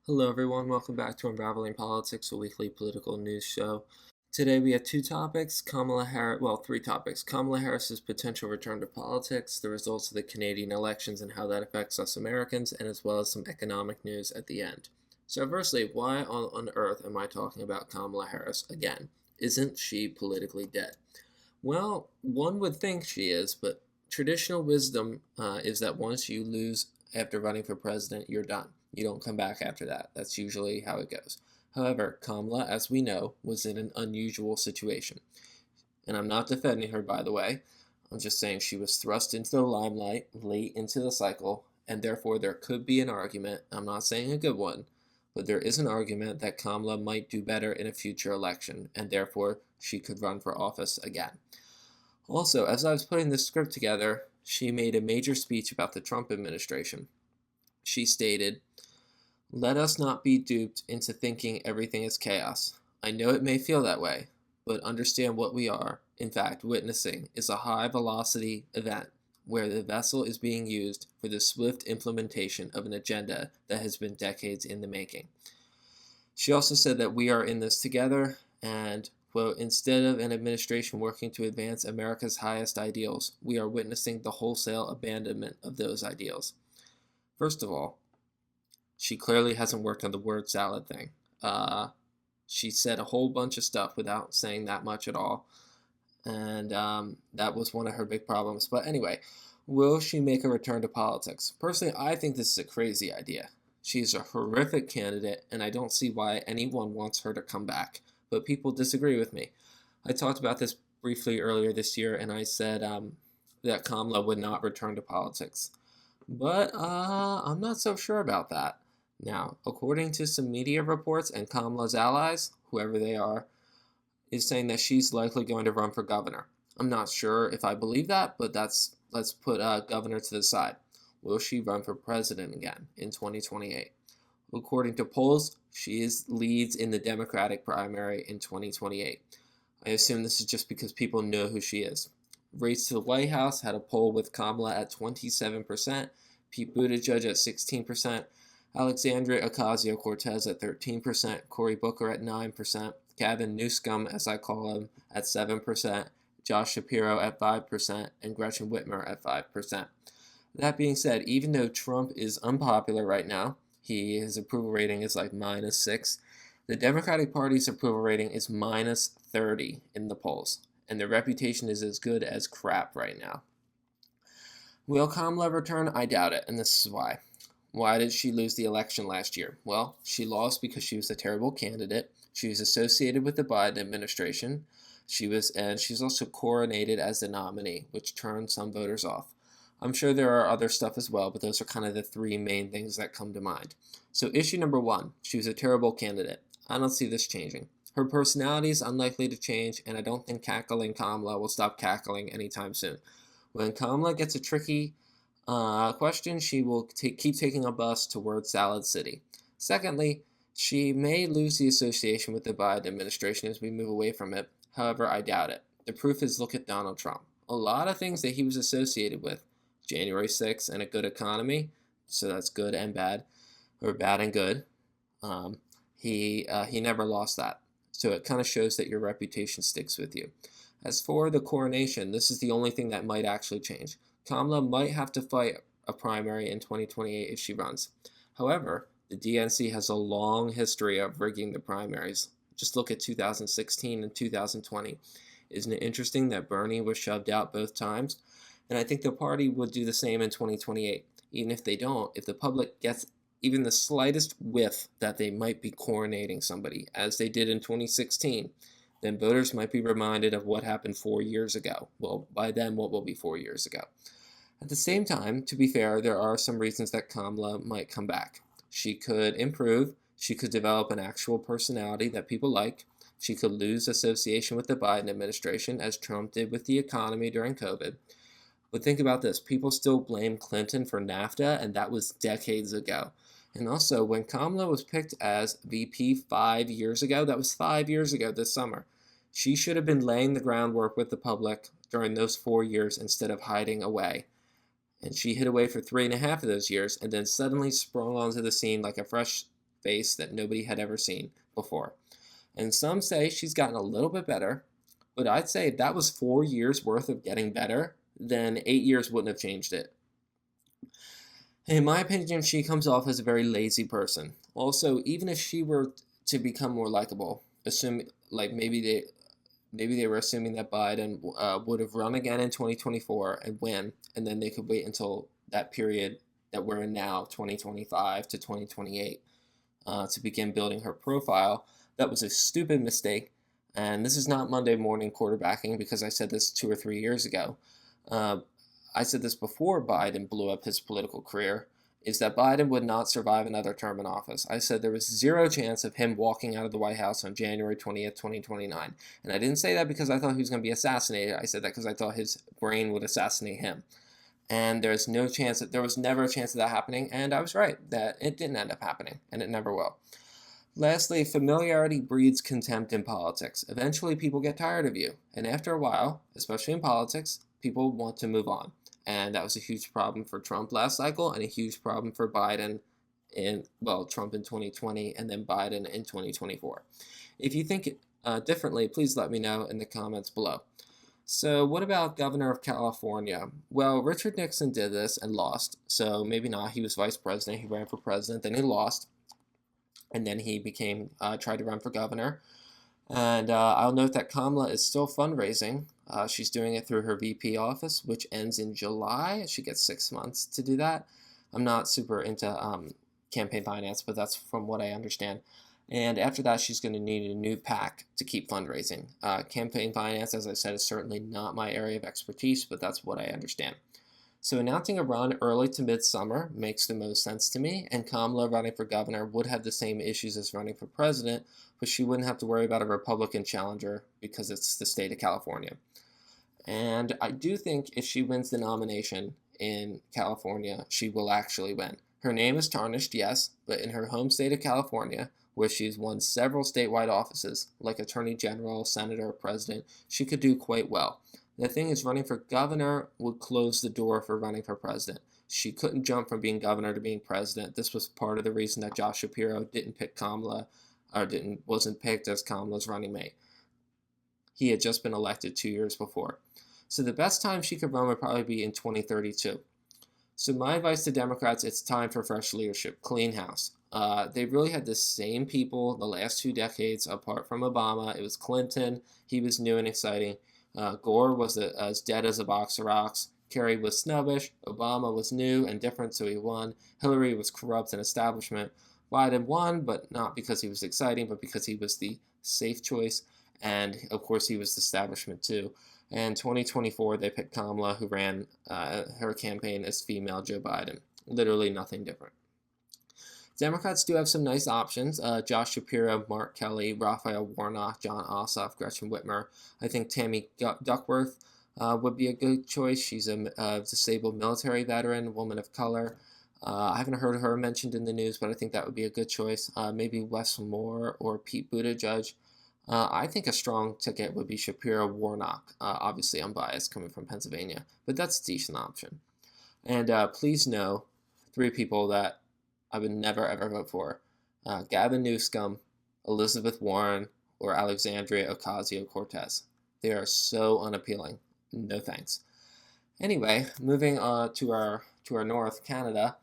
Hello, everyone. Welcome back to Unraveling Politics, a weekly political news show. Today we have two topics. Three topics. Kamala Harris's potential return to politics, the results of the Canadian elections and how that affects us Americans, and as well as some economic news at the end. So, firstly, why on earth am I talking about Kamala Harris again? Isn't she politically dead? Well, one would think she is, but traditional wisdom is that once you lose after running for president, you're done. You don't come back after that. That's usually how it goes. However, Kamala, as we know, was in an unusual situation. And I'm not defending her, by the way. I'm just saying she was thrust into the limelight late into the cycle, and therefore there could be an argument. I'm not saying a good one, but there is an argument that Kamala might do better in a future election, and therefore she could run for office again. Also, as I was putting this script together, she made a major speech about the Trump administration. She stated, "Let us not be duped into thinking everything is chaos. I know it may feel that way, but understand what we are, in fact, witnessing is a high-velocity event where the vessel is being used for the swift implementation of an agenda that has been decades in the making." She also said that we are in this together and, quote, "Instead of an administration working to advance America's highest ideals, we are witnessing the wholesale abandonment of those ideals." First of all, she clearly hasn't worked on the word salad thing. She said a whole bunch of stuff without saying that much at all, and that was one of her big problems. But anyway, will she make a return to politics? Personally, I think this is a crazy idea. She's a horrific candidate, and I don't see why anyone wants her to come back. But people disagree with me. I talked about this briefly earlier this year, and I said that Kamala would not return to politics. But I'm not so sure about that. Now, according to some media reports and Kamala's allies, whoever they are, is saying that she's likely going to run for governor. I'm not sure if I believe that, but let's put governor to the side. Will she run for president again in 2028? According to polls, she leads in the Democratic primary in 2028. I assume this is just because people know who she is. Race to the White House had a poll with Kamala at 27%, Pete Buttigieg at 16%, Alexandria Ocasio-Cortez at 13%, Cory Booker at 9%, Gavin Newsom, as I call him, at 7%, Josh Shapiro at 5%, and Gretchen Whitmer at 5%. That being said, even though Trump is unpopular right now, his approval rating is like -6, the Democratic Party's approval rating is -30 in the polls, and their reputation is as good as crap right now. Will Kamala return? I doubt it, and this is why. Why did she lose the election last year? Well, she lost because she was a terrible candidate. She was associated with the Biden administration. She's also coronated as the nominee, which turned some voters off. I'm sure there are other stuff as well, but those are kind of the three main things that come to mind. So issue number one, she was a terrible candidate. I don't see this changing. Her personality is unlikely to change, and I don't think cackling Kamala will stop cackling anytime soon. When Kamala gets a tricky question, she will keep taking a bus towards Salad City. Secondly, she may lose the association with the Biden administration as we move away from it. However, I doubt it. The proof is look at Donald Trump. A lot of things that he was associated with, January 6th and a good economy, so that's good and bad, or bad and good. He never lost that. So it kind of shows that your reputation sticks with you. As for the coronation, this is the only thing that might actually change. Kamala might have to fight a primary in 2028 if she runs. However, the DNC has a long history of rigging the primaries. Just look at 2016 and 2020. Isn't it interesting that Bernie was shoved out both times? And I think the party would do the same in 2028. Even if they don't, if the public gets even the slightest whiff that they might be coronating somebody, as they did in 2016, then voters might be reminded of what happened 4 years ago. Well, by then, what will be 4 years ago? At the same time, to be fair, there are some reasons that Kamala might come back. She could improve. She could develop an actual personality that people like. She could lose association with the Biden administration, as Trump did with the economy during COVID. But think about this. People still blame Clinton for NAFTA, and that was decades ago. And also, when Kamala was picked as VP 5 years ago, that was 5 years ago this summer, she should have been laying the groundwork with the public during those 4 years instead of hiding away. And she hid away for 3.5 of those years and then suddenly sprung onto the scene like a fresh face that nobody had ever seen before. And some say she's gotten a little bit better, but I'd say if that was 4 years worth of getting better, then 8 years wouldn't have changed it. In my opinion, she comes off as a very lazy person. Also, even if she were to become more likable, assuming like maybe they were assuming that Biden would have run again in 2024 and win, and then they could wait until that period that we're in now, 2025 to 2028, to begin building her profile. That was a stupid mistake, and this is not Monday morning quarterbacking because I said this 2 or 3 years ago. I said this before Biden blew up his political career, is that Biden would not survive another term in office. I said there was zero chance of him walking out of the White House on January 20th, 2029. And I didn't say that because I thought he was going to be assassinated. I said that because I thought his brain would assassinate him. And there was never a chance of that happening. And I was right, that it didn't end up happening, and it never will. Lastly, familiarity breeds contempt in politics. Eventually, people get tired of you. And after a while, especially in politics, people want to move on. And that was a huge problem for Trump last cycle and a huge problem for Biden Trump in 2020 and then Biden in 2024. If you think differently, please let me know in the comments below. So what about Governor of California? Well, Richard Nixon did this and lost, so maybe not. He was vice president, he ran for president, then he lost, and then he tried to run for governor. And I'll note that Kamala is still fundraising. She's doing it through her VP office, which ends in July. She gets 6 months to do that. I'm not super into campaign finance, but that's from what I understand. And after that, she's going to need a new PAC to keep fundraising. Campaign finance, as I said, is certainly not my area of expertise, but that's what I understand. So announcing a run early to midsummer makes the most sense to me, and Kamala running for governor would have the same issues as running for president, but she wouldn't have to worry about a Republican challenger because it's the state of California. And I do think if she wins the nomination in California, she will actually win. Her name is tarnished, yes, but in her home state of California, where she's won several statewide offices, like attorney general, senator, president, she could do quite well. The thing is, running for governor would close the door for running for president. She couldn't jump from being governor to being president. This was part of the reason that Josh Shapiro didn't pick Kamala, or wasn't picked as Kamala's running mate. He had just been elected 2 years before. So the best time she could run would probably be in 2032. So my advice to Democrats, it's time for fresh leadership, clean house. They really had the same people the last 2 decades, apart from Obama. It was Clinton. He was new and exciting. Gore was as dead as a box of rocks. Kerry was snubbish. Obama was new and different, so he won. Hillary was corrupt and establishment. Biden won, but not because he was exciting, but because he was the safe choice. And, of course, he was the establishment, too. And 2024, they picked Kamala, who ran her campaign as female Joe Biden. Literally nothing different. Democrats do have some nice options. Josh Shapiro, Mark Kelly, Raphael Warnock, John Ossoff, Gretchen Whitmer. I think Tammy Duckworth would be a good choice. She's a disabled military veteran, woman of color. I haven't heard her mentioned in the news, but I think that would be a good choice. Maybe Wes Moore or Pete Buttigieg. I think a strong ticket would be Shapiro Warnock. Obviously, I'm biased coming from Pennsylvania, but that's a decent option. And please know 3 people that I would never ever vote for: Gavin Newsom, Elizabeth Warren, or Alexandria Ocasio-Cortez. They are so unappealing. No thanks. Anyway, moving to our north, Canada.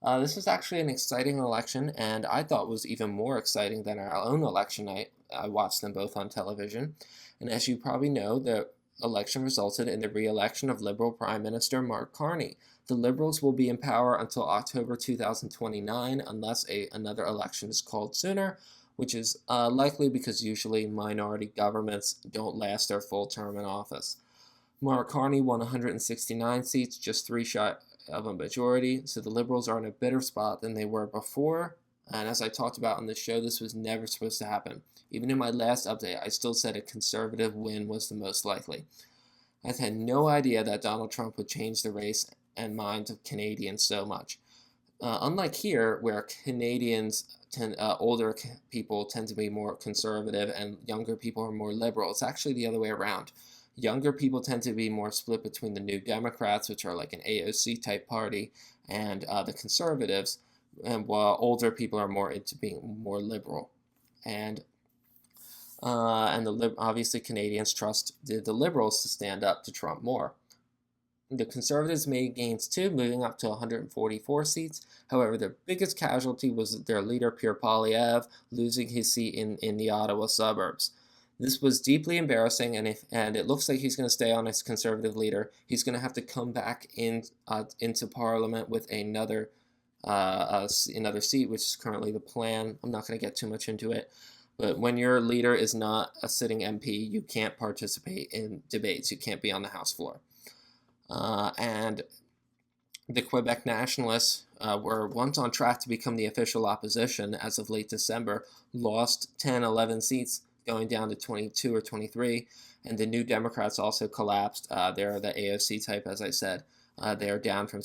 This was actually an exciting election, and I thought was even more exciting than our own election night. I watched them both on television, and as you probably know, the election resulted in the re-election of Liberal Prime Minister Mark Carney. The Liberals will be in power until October 2029 unless another election is called sooner, which is likely because usually minority governments don't last their full term in office. Mark Carney won 169 seats, just 3 shy of a majority, so the Liberals are in a better spot than they were before. And as I talked about on this show, this was never supposed to happen. Even in my last update, I still said a conservative win was the most likely. I had no idea that Donald Trump would change the race and mind of Canadians so much. Unlike here, where Canadians, older people tend to be more conservative and younger people are more liberal, it's actually the other way around. Younger people tend to be more split between the New Democrats, which are like an AOC type party, and the conservatives, and while older people are more into being more liberal. And obviously Canadians trust the Liberals to stand up to Trump more. The Conservatives made gains too, moving up to 144 seats. However, their biggest casualty was their leader, Pierre Poilievre, losing his seat in the Ottawa suburbs. This was deeply embarrassing, and it looks like he's going to stay on as Conservative leader. He's going to have to come back into Parliament with another seat, which is currently the plan. I'm not going to get too much into it. But when your leader is not a sitting MP, you can't participate in debates. You can't be on the House floor. And the Quebec Nationalists were once on track to become the official opposition as of late December, lost 10, 11 seats, going down to 22 or 23, and the New Democrats also collapsed. They're the AOC type, as I said. They're down from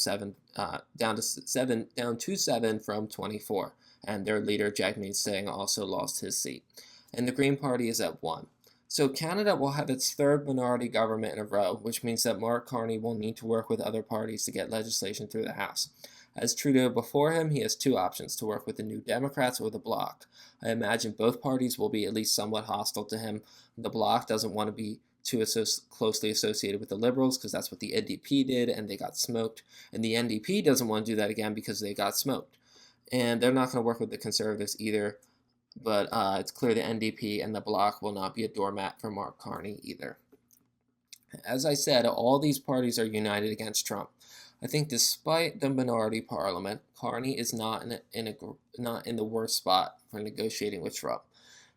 down to seven from 24, and their leader, Jagmeet Singh, also lost his seat. And the Green Party is at 1. So Canada will have its third minority government in a row, which means that Mark Carney will need to work with other parties to get legislation through the House. As Trudeau before him, he has two options: to work with the New Democrats or the Bloc. I imagine both parties will be at least somewhat hostile to him. The Bloc doesn't want to be too closely associated with the Liberals because that's what the NDP did and they got smoked. And the NDP doesn't want to do that again because they got smoked. And they're not going to work with the Conservatives either. But it's clear the NDP and the Bloc will not be a doormat for Mark Carney either. As I said, all these parties are united against Trump. I think despite the minority parliament, Carney is not in the worst spot for negotiating with Trump.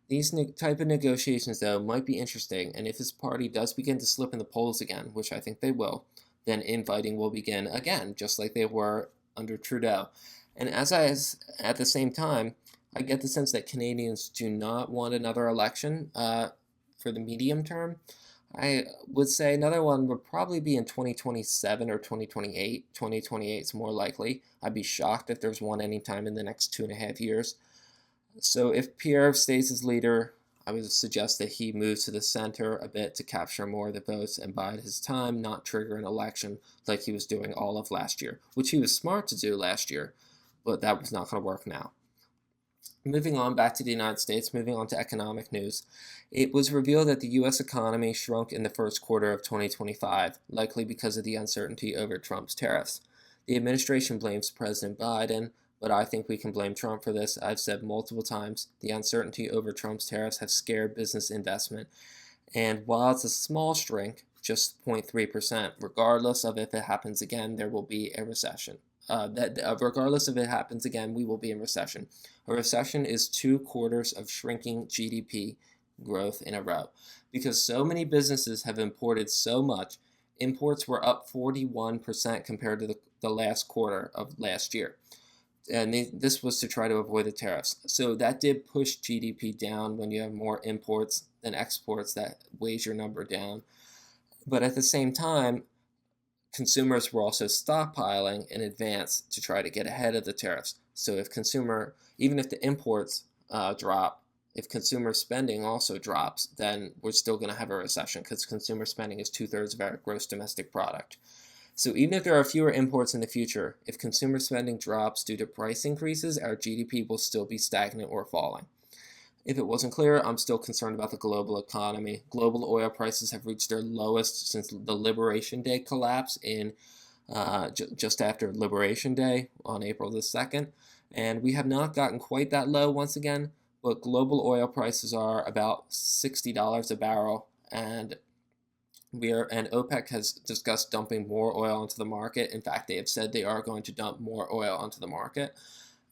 These type of negotiations, though, might be interesting, and if his party does begin to slip in the polls again, which I think they will, then infighting will begin again, just like they were under Trudeau. And at the same time, I get the sense that Canadians do not want another election for the medium term. I would say another one would probably be in 2027 or 2028. 2028 is more likely. I'd be shocked if there's one anytime in the next 2.5 years. So if Pierre stays as leader, I would suggest that he moves to the center a bit to capture more of the votes and bide his time, not trigger an election like he was doing all of last year, which he was smart to do last year, but that was not going to work now. Moving on back to the United States, moving on to economic news, it was revealed that the U.S. economy shrunk in the first quarter of 2025, likely because of the uncertainty over Trump's tariffs. The administration blames President Biden, but I think we can blame Trump for this. I've said multiple times, the uncertainty over Trump's tariffs have scared business investment. And while it's a small shrink, just 0.3%, regardless of if it happens again, there will be a recession. Regardless if it happens again, we will be in recession. A recession is 2 quarters of shrinking GDP growth in a row. Because so many businesses have imported so much, imports were up 41% compared to the last quarter of last year. And this was to try to avoid the tariffs. So that did push GDP down. When you have more imports than exports, that weighs your number down. But at the same time, consumers were also stockpiling in advance to try to get ahead of the tariffs. So even if the imports drop, if consumer spending also drops, then we're still going to have a recession because consumer spending is 2/3 of our gross domestic product. So even if there are fewer imports in the future, if consumer spending drops due to price increases, our GDP will still be stagnant or falling. If it wasn't clear, I'm still concerned about the global economy. Global oil prices have reached their lowest since the Liberation Day collapse in just after Liberation Day on April the 2nd. And we have not gotten quite that low once again, but global oil prices are about $60 a barrel, and OPEC has discussed dumping more oil onto the market. In fact, they have said they are going to dump more oil onto the market,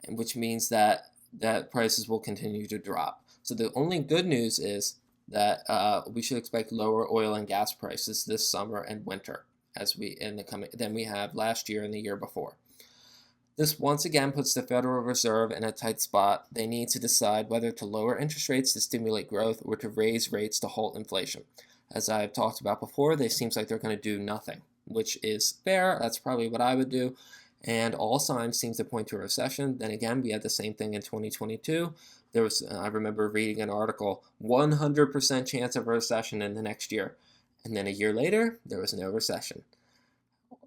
which means that prices will continue to drop. So the only good news is that we should expect lower oil and gas prices this summer and winter than we have last year and the year before. This once again puts the Federal Reserve in a tight spot. They need to decide whether to lower interest rates to stimulate growth or to raise rates to halt inflation. As I've talked about before, it seems like they're going to do nothing, which is fair. That's probably what I would do. And all signs seem to point to a recession. Then again, we had the same thing in 2022. I remember reading an article, 100% chance of a recession in the next year. And then a year later, there was no recession.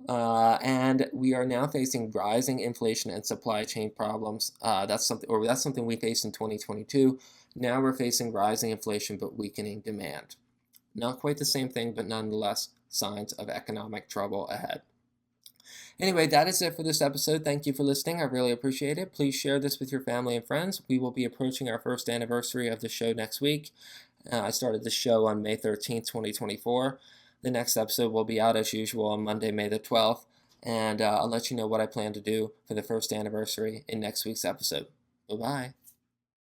And we are now facing rising inflation and supply chain problems. That's something we faced in 2022. Now we're facing rising inflation but weakening demand. Not quite the same thing, but nonetheless, signs of economic trouble ahead. Anyway, that is it for this episode. Thank you for listening. I really appreciate it. Please share this with your family and friends. We will be approaching our first anniversary of the show next week. I started the show on May 13th, 2024. The next episode will be out as usual on Monday, May the 12th, and I'll let you know what I plan to do for the first anniversary in next week's episode. Bye-bye.